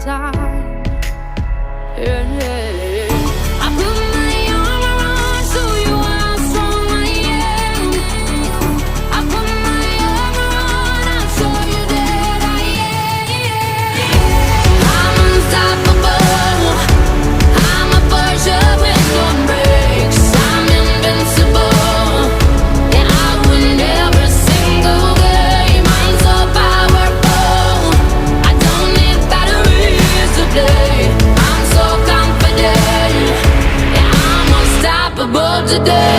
time. Yeah, yeah. I put my armor on, show you how strong I am. I put my armor on, I'll show you that I am. I'm unstoppable. I'm a Porsche with no brakes. I'm invincible. And I win every single game. I'm so powerful. I don't need batteries today. I'm so confident. Yeah, I'm unstoppable today.